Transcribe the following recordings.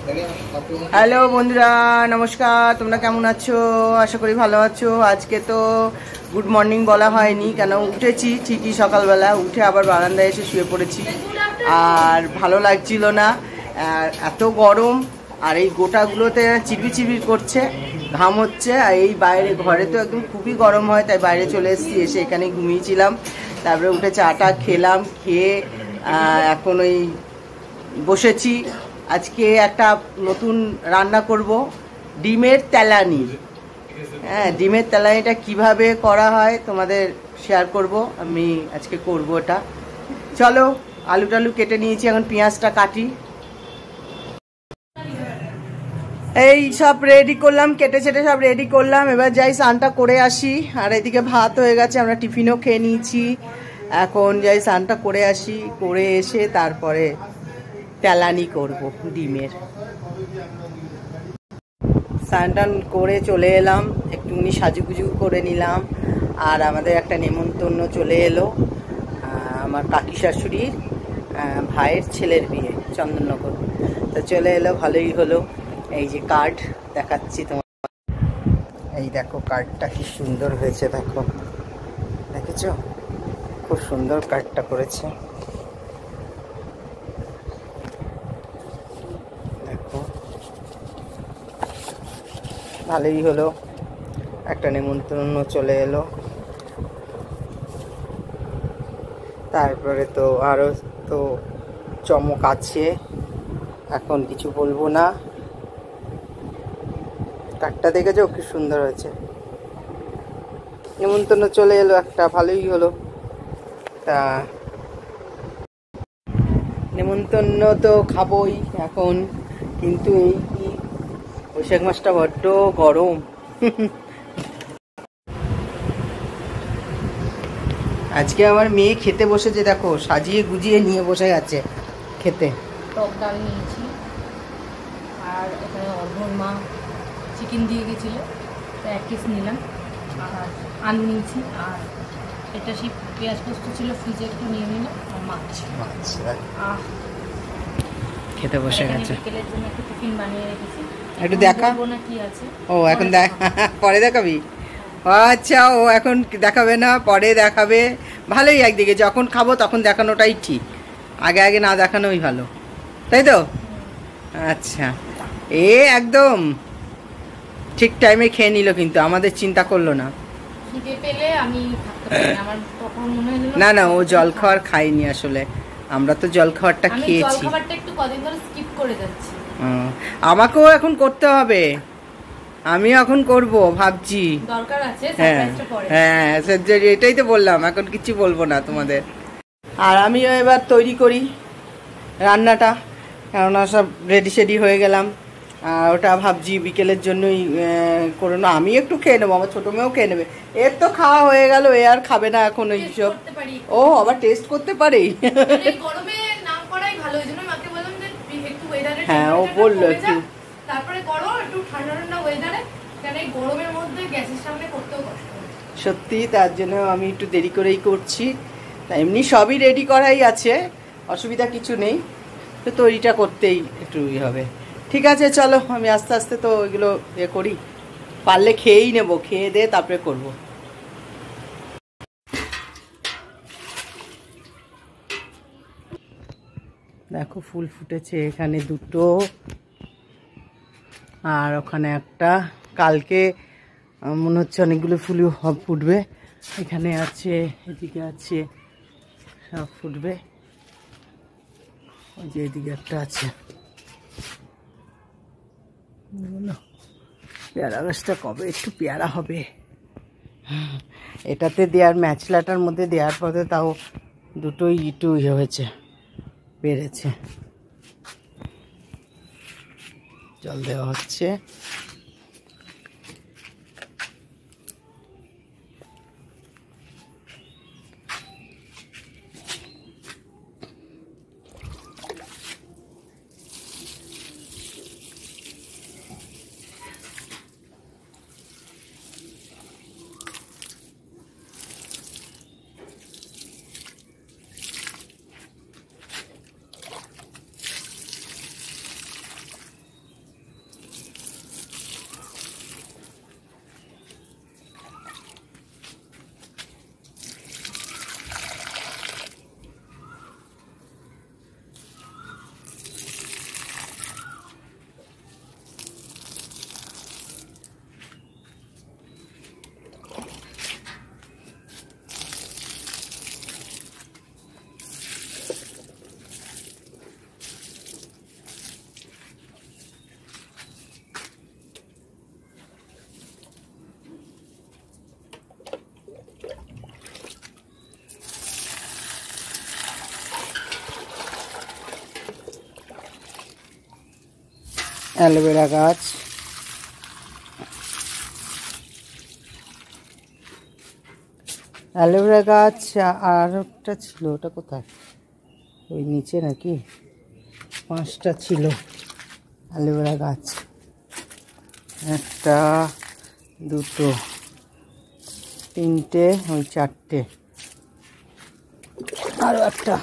Hello বন্ধুরা, নমস্কার। তোমরা কেমন আছো? আশা করি ভালো আছো। আজকে তো গুড মর্নিং বলা হয়নি, কেন উঠেছি ঠিকই সকালবেলা, উঠে আবার বারান্দায় এসে শুয়ে পড়েছি। আর ভালো লাগছিল না, এত গরম। আর এই গোটাগুলোতে চিরবির চিরবির করছে, ঘাম হচ্ছে। আর এই বাইরে ঘরে তো একদম খুবই গরম হয়, তাই বাইরে চলে এসেছি। এসে এখানে ঘুমিয়েছিলাম, তারপরে উঠে চাটা খেলাম, খেয়ে এখন ওই বসেছি। আজকে একটা নতুন রান্না করব, ডিমের তেলানি। হ্যাঁ, ডিমের তেলানিটা কিভাবে করা হয় তোমাদের শেয়ার করব। আমি আজকে করব এটা। চলো, আলু টালু কেটে নিয়েছি, এখন পেঁয়াজটা কাটি। এই সব রেডি করলাম, কেটে ছেটে সব রেডি করলাম। এবার যাই স্নানটা করে আসি। আর এদিকে ভাত হয়ে গেছে, আমরা টিফিনও খেয়ে নিয়েছি। এখন যাই স্নানটা করে আসি, করে এসে তারপরে তেলানি করব ডিমের। স্নান টান করে চলে এলাম, একটুখানি সাজুগুজু করে নিলাম। আর আমাদের একটা নেমন্তন্ন চলে এলো, আমার কাকি শাশুড়ির ভাইয়ের ছেলের বিয়ে চন্দননগর। তো চলে এলো, ভালোই হলো। এই যে কার্ড দেখাচ্ছি তোমার, এই দেখো কার্ডটা কি সুন্দর হয়েছে, দেখো, দেখেছো? খুব সুন্দর কার্ডটা করেছে, দেখো, ভালোই হলো। একটা নেমন্তন্ন চলে এলো। তারপরে তো আরও তো চমক আছে, এখন কিছু বলবো না। কার্ডটা দেখেছো কি সুন্দর হয়েছে? নেমন্তন্ন চলে এলো একটা, ভালোই হলো। তা নেমন্তন্ন তো খাবোই এখন, কিন্তু এই কি বৈশাখ মাসটা বড্ড গরম। আজকে আমার মেয়ে খেতে বসেছে, দেখো সাজিয়ে গুজিয়ে নিয়ে বসে গেছে খেতে। টক ডাল নিয়েছি, আর এখানে অর্ঘর মা চিকেন দিয়ে গেছিলো, তো 1 পিস নিলাম। আর আলু নিয়েছি, আর এটা সেই পেঁয়াজ পোস্ত ছিল ফ্রিজে, একটু নিয়ে নিলাম। আর মাছ। খেতে বসে গেছে। বিকেলের জন্য একটু টিফিন বানিয়ে রেখেছি, একটু দেখা না কি আছে। ও এখন দেখ, পরে দেখাবি? আচ্ছা, ও এখন দেখাবে না, পরে দেখাবে। ভালোই, একদিকে যখন খাবো তখন দেখানোটাই ঠিক, আগে আগে না দেখানোই ভালো, তাই তো? আচ্ছা, এ একদম ঠিক টাইমে খেয়ে নিল, কিন্তু আমাদের চিন্তা করলো না। না না, ও জল খাওয়ার খাইনি আসলে, আমরা তো জল খাওয়ারটা খেয়েছি। আমাকেও এখন করতে হবে, আমিও এখন করব ভাবছি। হ্যাঁ হ্যাঁ, এটাই তো বললাম, এখন কিছু বলবো না তোমাদের। আর আমিও এবার তৈরি করি রান্নাটা, কেননা সব রেডি সেডি হয়ে গেলাম। আর ওটা ভাবছি বিকেলের জন্যই করে না, আমি একটু খেয়ে নেবো, আমার ছোটো মেয়েও খেয়ে নেবে। এর তো খাওয়া হয়ে গেল, এ আর খাবে না এখন ওইসব। ও আবার টেস্ট করতে পারে। হ্যাঁ, ও বললো একটু, সত্যি তার জন্য আমি একটু দেরি করেই করছি। তা এমনি সবই রেডি করাই আছে, অসুবিধা কিছু নেই, তো তৈরিটা করতেই একটু হবে। ঠিক আছে, চলো আমি আস্তে আস্তে তো ওইগুলো করি, পারলে খেয়েই নেব, খেয়ে দিয়ে তারপরে করব। দেখো ফুল ফুটেছে, এখানে 2টো, আর ওখানে একটা। কালকে মনে হচ্ছে অনেকগুলো ফুলই ফুটবে। এখানে আছে, এদিকে আছে, সব ফুটবে। ওই যে এদিকে একটা আছে। পেয়ারা গাছটা কবে একটু পেয়ারা হবে। এটাতে দেওয়ার ম্যাচলাটার মধ্যে দেওয়ার পরে তাও 2টোই একটু ইয়ে হয়েছে, বেড়েছে। জল দেওয়া হচ্ছে। অ্যালোভেরা গাছ, অ্যালোভেরা গাছ আর একটা ছিল, ওটা কোথায়, ওই নিচে নাকি, 5টা ছিল অ্যালোভেরা গাছ, 1টা 2টো 3টে, ওই 4টে, আরও একটা।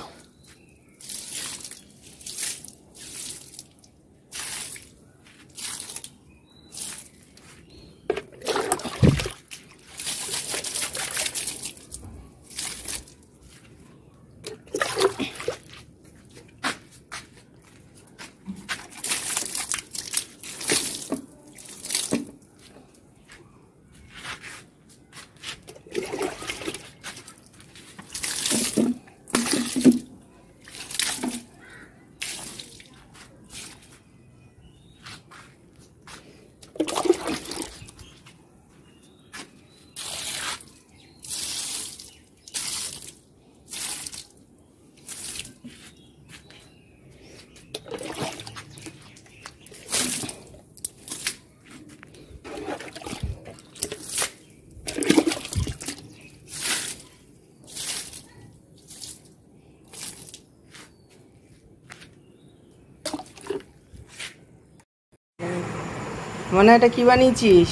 মনে এটা কি বানিয়েছিস?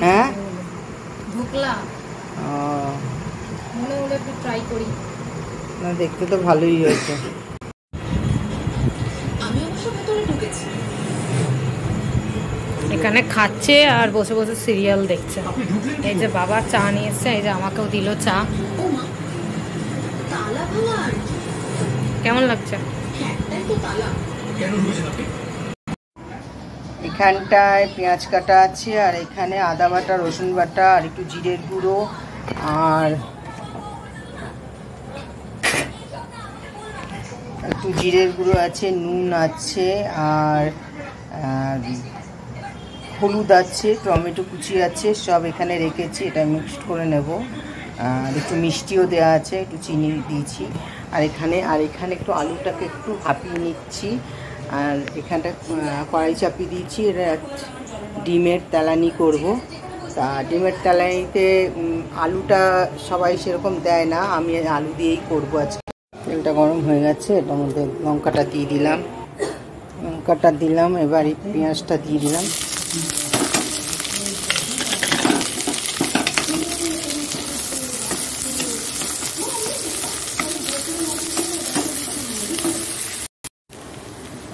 হ্যাঁ, ঢোকলা। ও মনে হলো একটু ট্রাই করি। না, দেখতে তো ভালোই হয়েছে। আমি অবশ্য ভেতরে ঢুকেছি। এখানে খাচ্ছে আর বসে বসে সিরিয়াল দেখছে। এই যে বাবা চা নিয়ে এসছে, এই যে আমাকেও দিল চা। কেমন লাগছে? এখানটায় পেঁয়াজ কাটা আছে, আর এখানে আদা বাটা, রসুন বাটা, আর একটু জিরের গুঁড়ো, আর একটু জিরের গুঁড়ো আছে, নুন আছে, আর হলুদ আছে, টমেটো কুচি আছে, সব এখানে রেখেছি। এটা মিক্সড করে নেব। আর একটু মিষ্টিও দেওয়া আছে, একটু চিনি দিয়েছি। আর এখানে একটু আলুটাকে একটু ভাপিয়ে নিচ্ছি। আর এখানটা কড়াই চাপিয়ে দিয়েছি। এটা ডিমের তেলানি করব। তা ডিমের তেলানিতে আলুটা সবাই সেরকম দেয় না, আমি আলু দিয়েই করবো আজকে। তেলটা গরম হয়ে গেছে, এটার মধ্যে লঙ্কাটা দিয়ে দিলাম, এবার এই পেঁয়াজটা দিয়ে দিলাম।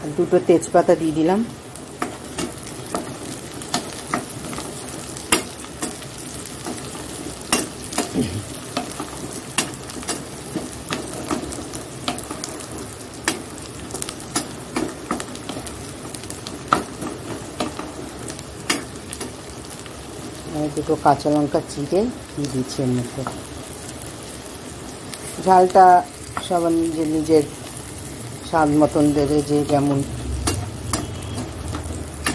আর 2টো তেজপাতা দিয়ে দিলাম। দুটো কাঁচা লঙ্কা চিড়ে দিয়ে দিচ্ছি এর মধ্যে। ঝালটা সবার নিজের স্বাদ মতন দেবে, যে যেমন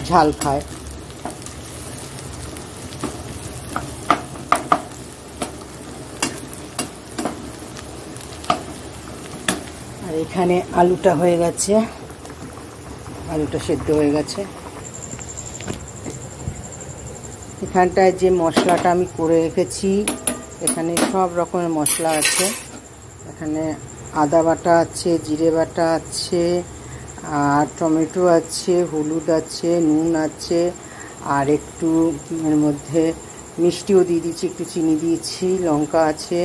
ঝাল খায়। আর এখানে আলুটা হয়ে গেছে, আলুটা সেদ্ধ হয়ে গেছে। এখানটায় যে মশলাটা আমি করে রেখেছি, এখানে সব রকমের মশলা আছে। এখানে আদা বাটা আছে, জিরে বাটা আছে, আর টমেটো আছে, হলুদ আছে, নুন আছে, আর একটু এর মধ্যে মিষ্টিও দিয়ে দিচ্ছি, একটু চিনি দিয়েছি, লঙ্কা আছে,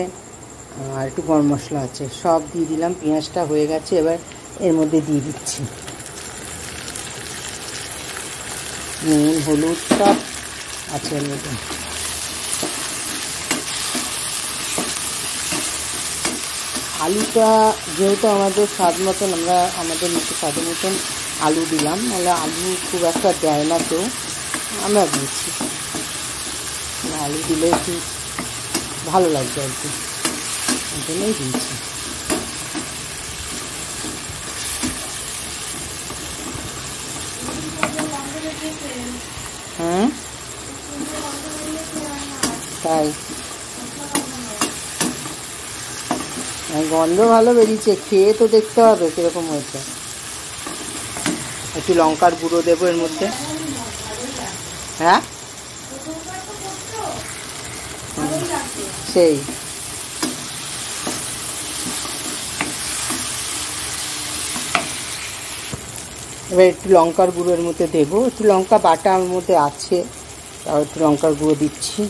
আর একটু গরম মশলা আছে, সব দিয়ে দিলাম। পেঁয়াজটা হয়ে গেছে, এবার এর মধ্যে দিয়ে দিচ্ছি নুন, হলুদ সব আছে এর মধ্যে। আলুটা যেহেতু আমাদের স্বাদ মতন, আমরা আমাদের মতো স্বাদের মতন আলু দিলাম, নাহলে আলু খুব একটা দেয় না কেউ, আমরা দিয়েছি। আলু দিলে একটু ভালো লাগবে আর কি, ওই জন্যই দিয়েছি। হ্যাঁ, তাই গন্ধ ভালো বেরিয়েছে, খেয়ে তো দেখতে হবে কিরকম হয়েছে। একটু লঙ্কার গুঁড়ো দেবো এর মধ্যে। হ্যাঁ সেই এবার একটু লঙ্কার গুঁড়ো এর মধ্যে দেবো, একটু লঙ্কা বাটা আমার মধ্যে আছে, তাও একটু লঙ্কার গুঁড়ো দিচ্ছি।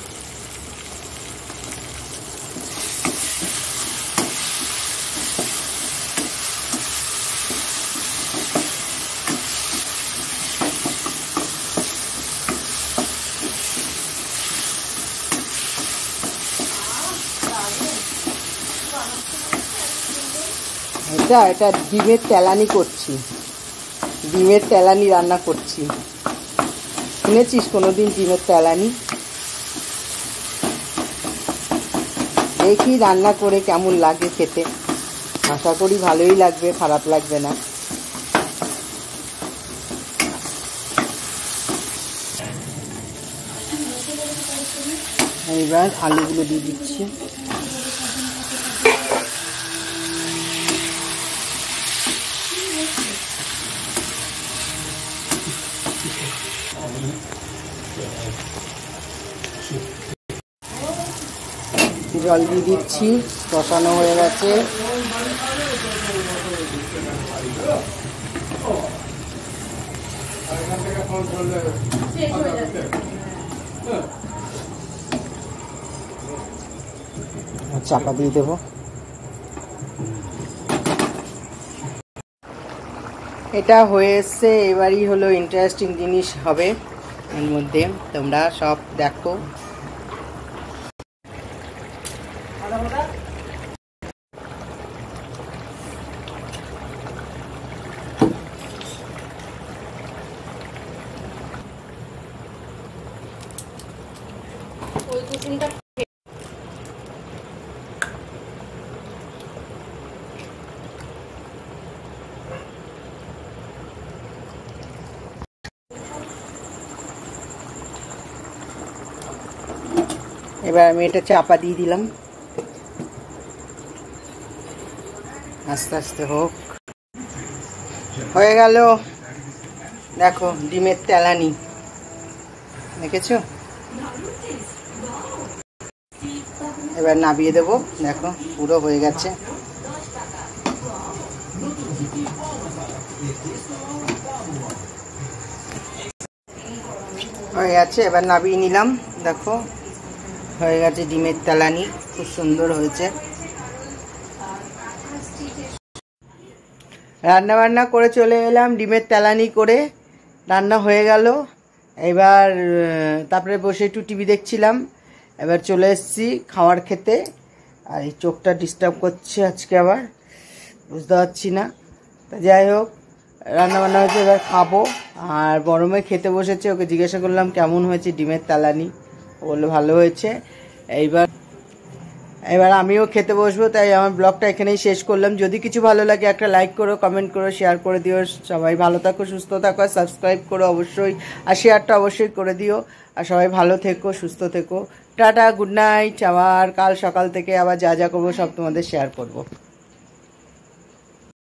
এটা ডিমের তেলানি করছি, ডিমের তেলানি রান্না করছি। শুনেছিস কোনোদিন ডিমের তেলানি? দেখি রান্না করে কেমন লাগে খেতে, আশা করি ভালোই লাগবে, খারাপ লাগবে না। এবার আলুগুলো দিয়ে দিচ্ছি। জল দিয়ে দিচ্ছি, কষানো হয়ে গেছে। চাপা দিয়ে দেবো। এটা হয়ে এসছে, এবারই হলো ইন্টারেস্টিং জিনিস হবে এর মধ্যে, তোমরা সব দেখো। এবার আমি এটা চাপা দিয়ে দিলাম, আস্তে আস্তে হোক। হয়ে গেল, দেখো ডিমের তেলানি, দেখেছো? এবার নামিয়ে দেবো, দেখো পুরো হয়ে গেছে। হয়ে গেছে, এবার নামিয়ে নিলাম, দেখো হয়ে গেছে ডিমের তেলানি, খুব সুন্দর হয়েছে। রান্না বান্না করে চলে এলাম, ডিমের তেলানি করে রান্না হয়ে গেল। এবার তারপরে বসে একটু টিভি দেখছিলাম, এবার চলে এসেছি খাবার খেতে। আর এই চোখটা ডিস্টার্ব করছে আজকে, আবার বুঝতে পারছি না। তা যাই হোক, রান্না বান্না হয়েছে, এবার খাবো। আর গরমে খেতে বসেছে, ওকে জিজ্ঞাসা করলাম কেমন হয়েছে ডিমের তেলানি, ও বললো ভালো হয়েছে। এবার আমিও খেতে বসবো, তাই আমার ব্লগটা এখানেই শেষ করলাম। যদি কিছু ভালো লাগে একটা লাইক করো, কমেন্ট করো, শেয়ার করে দিও। সবাই ভালো থাকো, সুস্থ থাকো, সাবস্ক্রাইব করো অবশ্যই, আর শেয়ারটা অবশ্যই করে দিও। আর সবাই ভালো থেকো, সুস্থ থেকো। Tata, good night. আবার কাল সকাল থেকে আবার যা যা করবো সব তোমাদের শেয়ার করবো।